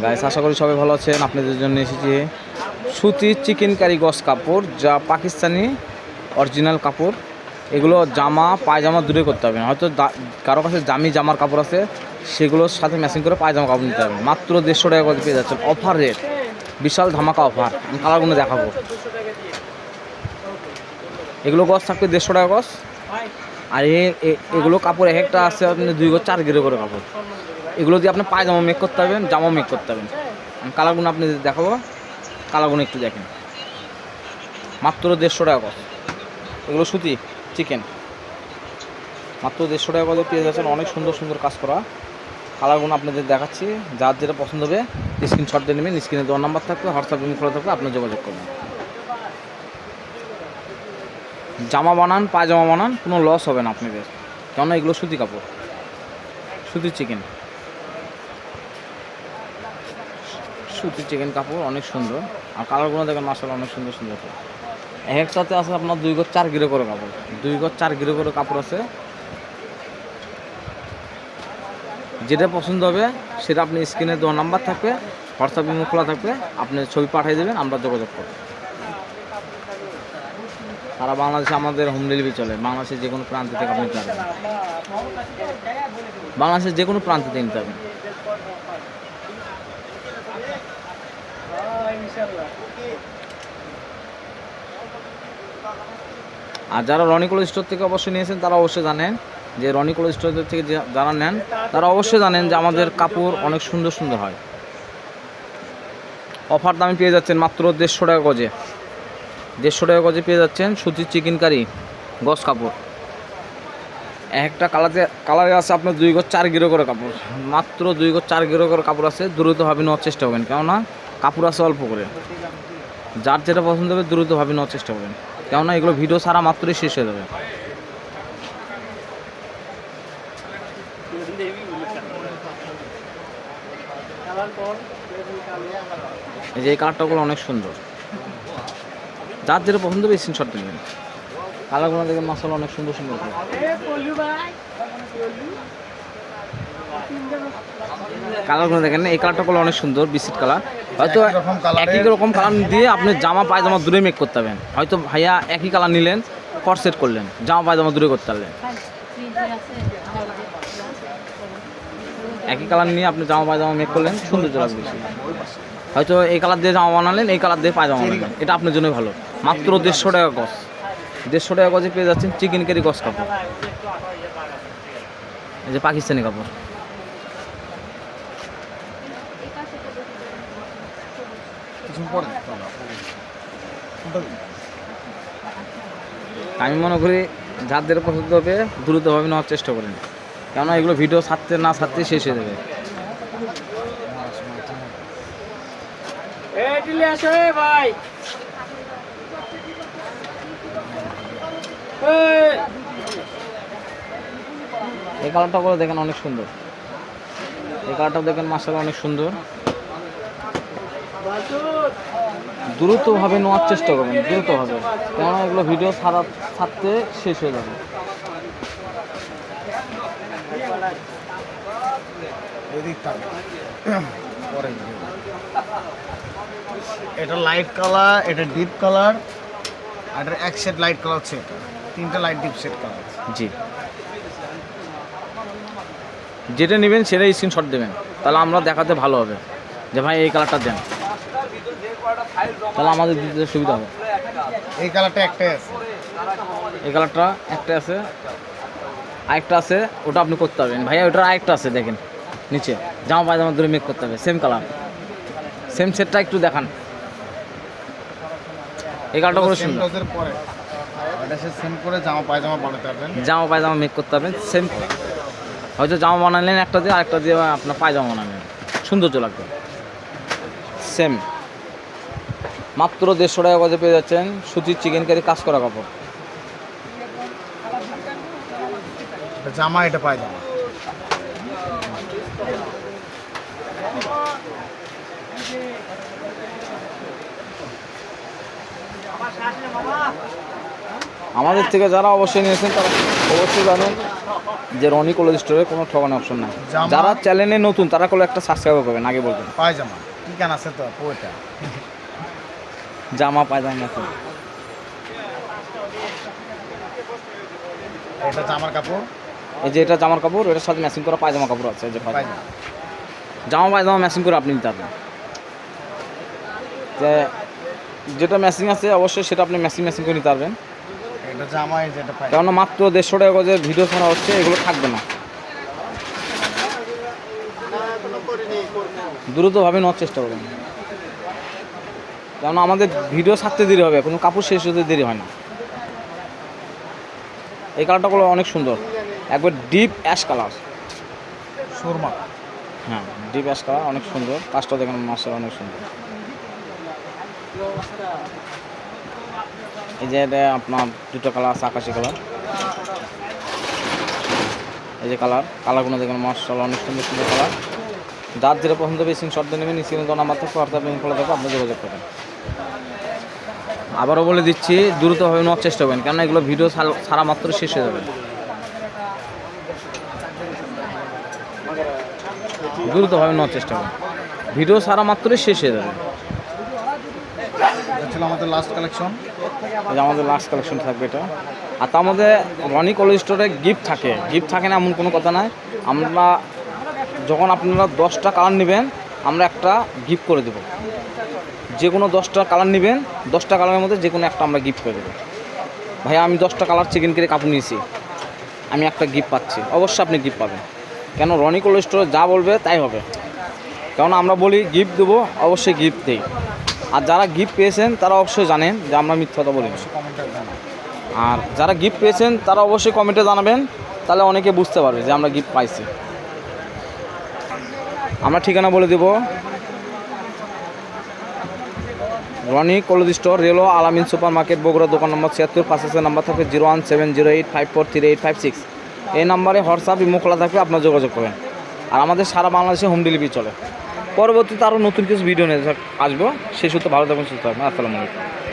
Guys, আশা করি সবাই ভালো আছেন। আপনাদের জন্য এসেছি সুতির চিকেন কারি গস কাপড়, যা পাকিস্তানি অরিজিনাল কাপড়। এগুলো জামা পায়জামা দূরে করতে হবে। হয়তো কারো কাছে দামি জামার কাপড় আছে, সেগুলোর সাথে ম্যাচিং করে পায়জামা কাপড় নিতে হবে। মাত্র 150 টাকা করে পেয়ে যাচ্ছেন, অফার রেট, বিশাল ধামাকা অফার। আমি কালারগুলো দেখাবো। এগুলো গস থাকবে 150 টাকা গস। আর এগুলো কাপড় এক একটা আছে আপনি 2 গজ 4 গিরে করে কাপড়। এগুলো দিয়ে আপনি পায়জামা মেক করতে পারবেন, জামা মেক করতে পারবেন। আমি কালারগুলো আপনি দেখাবো, কালারগুলো একটু দেখেন। মাত্র 150 টাকা গজ। এগুলো সুতি চিকেন, মাত্র 150 টাকা করে পেয়ে যাচ্ছেন। অনেক সুন্দর সুন্দর কাজ করা। কালারগুলো আপনাদের দেখাচ্ছি, যার যেটা পছন্দ হবে স্ক্রিনশট দিয়ে নেবেন। স্ক্রিনে দেওয়ার নাম্বার থাকবে, হোয়াটসঅ্যাপ লিঙ্ক খোলা থাকবে, আপনার যোগাযোগ করবেন। জামা বানান পায়জামা বানান, কোনো লস হবে না আপনাদের, কেননা এগুলো সুতি কাপড়, সুতির চিকেন, সুতির চিকেন কাপড় অনেক সুন্দর। আর কালারগুলো দেখেন মাশাআল্লাহ অনেক সুন্দর সুন্দর। একটাতে আছে আপনার 2 গজ 4 গিরে করে কাপড়, 2 গজ 4 গিরে করে কাপড় আছে। যেটা পছন্দ হবে সেটা আপনি স্ক্রিনে দেওয়া নাম্বার থাকবে, হোয়াটসঅ্যাপ লিঙ্ক খোলা থাকবে, আপনি ছবি পাঠিয়ে দেবেন, আমরা যোগাযোগ করব। সারা বাংলাদেশে আমাদের হোম ডেলিভারি চলে। বাংলাদেশের যে কোনো প্রান্ত থেকে আপনি পাবেন, বাংলাদেশের যে কোনো প্রান্ত থেকে নিতে পারবেন। আর যারা রনিকোল স্টোর থেকে অবশ্যই নিয়েছেন তারা অবশ্যই জানেন যে রনিকোল স্টোর থেকে যারা নেন তারা অবশ্যই জানেন যে আমাদের কাপড় অনেক সুন্দর সুন্দর হয়। অফার দামে পেয়ে যাচ্ছেন মাত্র 150 টাকা গজে। 150 টাকা গজে পেয়ে যাচ্ছেন সুতির চিকেন কারি গজ কাপড়। একটা কালারে আছে আপনার 2 গজ 4 গিরো করে কাপড়। মাত্র 2 গজ 4 গিরো করে কাপড় আছে। দ্রুতভাবে নেওয়ার চেষ্টা করবেন, কেননা কাপড় আছে অল্প করে। যার যেটা পছন্দ হবে দ্রুতভাবে নেওয়ার চেষ্টা করবেন, কেননা এগুলো ভিডিও ছাড়া মাত্রই শেষ হয়ে যাবে। এই যে এই কালারটাগুলো অনেক সুন্দর, যার যেটা পছন্দ হবে স্ক্রিনশট নেবেন। কালারগুলো দেখেন মাশাআল্লাহ অনেক সুন্দর সুন্দর। কালারগুলো দেখেন, এই কালারটাগুলো অনেক সুন্দর, বিস্কিট কালার। হয়তো একই রকম কালার দিয়ে আপনি জামা পায়জামা দূরে মেক করতে পারবেন। হয়তো ভাইয়া একই কালার নিলেন, কট সেট করলেন, জামা পায়জামা দূরে করতে পারলেন। একই কালার নিয়ে আপনি জামা পায়জামা মেক করলেন, সুন্দর লাগবে। হয়তো এই কালার দিয়ে জামা বানালেন, এই কালার দিয়ে পায়জামা বানালেন, এটা আপনার জন্য ভালো। মাত্র 150 টাকা গজ। 150 টাকা গজে পেয়ে যাচ্ছেন চিকেন কারি গজ কাপড়। এই যে পাকিস্তানি কাপড়। আমি মনে করি যাদের পছন্দ হবে দ্রুতভাবে নেওয়ার চেষ্টা করেন, কেননা এগুলো ভিডিও ছাড়তে না ছাড়তে শেষ হয়ে যাবে। এই কালারটা করে দেখেন অনেক সুন্দর। এই কালারটাও দেখেন মাশাআল্লাহ অনেক সুন্দর। দ্রুতভাবে নেওয়ার চেষ্টা করবেন, দ্রুতভাবে, কেননা এগুলো ভিডিও ছাড়তে শেষ হয়ে যাবে। এটা লাইট কালার, এটা ডিপ কালার, আর এটা এক সেট লাইট কালার হচ্ছে। এটা 3টা লাইট ডিপ সেট কালার। জি, যেটা নেবেন সেটাই স্ক্রিনশট দেবেন, তাহলে আমরা দেখাতে ভালো হবে যে ভাই এই কালারটা দেন, তাহলে আমাদের দিতে সুবিধা হবে। এই কালারটা একটাই আছে, এই কালারটা একটা আছে, আরেকটা আছে, ওটা আপনি করতে পারবেন ভাইয়া। ওটার আরেকটা আছে দেখেন নিচে, জামা পায়জামা ধরে মেক করতে হবে, সেম কালার, সেম সেটটা একটু দেখান। এই কালারটা করে সুন্দর। পরে এটা সেম করে জামা পায়জামা বানাতে পারবেন, জামা পায়জামা মেক করতে পারবেন সেম। হয়তো জামা বানালেন একটা দিয়ে, আরেকটা দিয়ে আপনার পায়জামা বানালেন, সৌন্দর্য লাগবে। সেম মাত্র 150 টাকা গজে পেয়ে যাচ্ছেন সুতির চিকেন কারি কাজ করা কাপড়। এটা জামা, এটা পায়জামা। আমাদের থেকে যারা অবশ্যই নিয়েছেন তারা অবশ্যই জানেন যে রনি কোল্ড স্টোরে কোনো ঠকানো অপশন নাই। জামা- যারা চ্যানেলে নতুন তারা কোনো একটা সাবস্ক্রাইব করবেন, আগে বলবেন। পায়জামা ঠিকানা আছে তো আপু এটা। জামা পায়জামা আছে। এটা জামার কাপড়, এই যে এটা জামার কাপড়, এটার সাথে ম্যাচিং করা পায়জামা কাপড় আছে। এই যে পায়জামা, পায়জামা। জামা পায়জামা ম্যাচিং করে আপনি নিতে পারবেন। যে যেটা ম্যাচিং আছে অবশ্যই সেটা আপনি ম্যাচিং করে নিতে পারবেন। এটা জামাই যেটা পায়জামা। কেননা মাত্র 150 টাকা যে ভিডিও ছাড়া হচ্ছে, এগুলো থাকবে না। দ্রুতভাবে নেওয়ার চেষ্টা করবেন, কেননা আমাদের ভিডিও ছাড়তে দেরি হবে, কোনো কাপড় শেষ হতে দেরি হয় না। এই কালারটা গুলো অনেক সুন্দর, একবার ডিপ অ্যাশ কালার। সুরমা। হ্যাঁ, ডিপ অ্যাশ কালার অনেক সুন্দর। কাজটা দেখেন মাসাল অনেক সুন্দর। এই যে এটা আপনার দুটো কালার আছে, আকাশি কালার। এই যে কালারগুলো দেখেন মাসাল অনেক সুন্দর সুন্দর কালার। যার যেটা পছন্দ হবে স্ক্রিনশট দিয়ে নেবেন, স্ক্রিনে নাম্বার থেকে হোয়াটসঅ্যাপ লিঙ্ক খোলা থাকবে, আপনি যোগাযোগ করবেন। আবারও বলে দিচ্ছি, দ্রুতভাবে নেওয়ার চেষ্টা করবেন, কেননা এগুলো ভিডিও ছাড়া মাত্র শেষ হয়ে যাবে। দ্রুতভাবে নেওয়ার চেষ্টা করবেন, ভিডিও ছাড়া মাত্রই শেষ হয়ে যাবে। এটা ছিল আমাদের লাস্ট কালেকশন। এই যে আমাদের লাস্ট কালেকশন থাকবে এটা। আর তার মধ্যে রনি কোল্ড স্টোরে গিফট থাকে না এমন কোনো কথা নাই। আমরা যখন আপনারা 10টা কালার নেবেন, আমরা একটা গিফট করে দেবো। যে কোনো 10টা কালার নেবেন, 10টা কালারের মধ্যে যে কোনো একটা আমরা গিফট করে দেবো। ভাই আমি 10টা কালার চিকেন করে কাপড় নিয়েছি, আমি একটা গিফট পাচ্ছি, অবশ্যই আপনি গিফট পাবেন। কেন রনি কোল্ড স্টোরে যা বলবে তাই হবে, কেননা আমরা বলি গিফট দেবো, অবশ্যই গিফট দিই। আর যারা গিফট পেয়েছেন তারা অবশ্যই জানেন যে আমরা মিথ্যা কথা বলি না। কমেন্টে জানান। আর যারা গিফট পেয়েছেন তারা অবশ্যই কমেন্টে জানাবেন, তাহলে অনেকে বুঝতে পারবে যে আমরা গিফট পাইছি। আমরা ঠিকানা বলে দেব, রনি কোল্ড স্টোর, রেলো আলামিন সুপার মার্কেট, বগুড়া, দোকান নম্বর 76, পাশে নাম্বার থাকবে 01708543856। এই নাম্বারে হোয়াটসঅ্যাপ ইমো খোলা থাকবে, আপনার যোগাযোগ করবেন। আর আমাদের সারা বাংলাদেশে হোম ডেলিভারি চলে। পরবর্তীতে আরও নতুন কিছু ভিডিও নিয়ে আসবো। সেই সূত্রে ভালো থাকবেন, সুস্থ থাকবেন। আসসালামু আলাইকুম।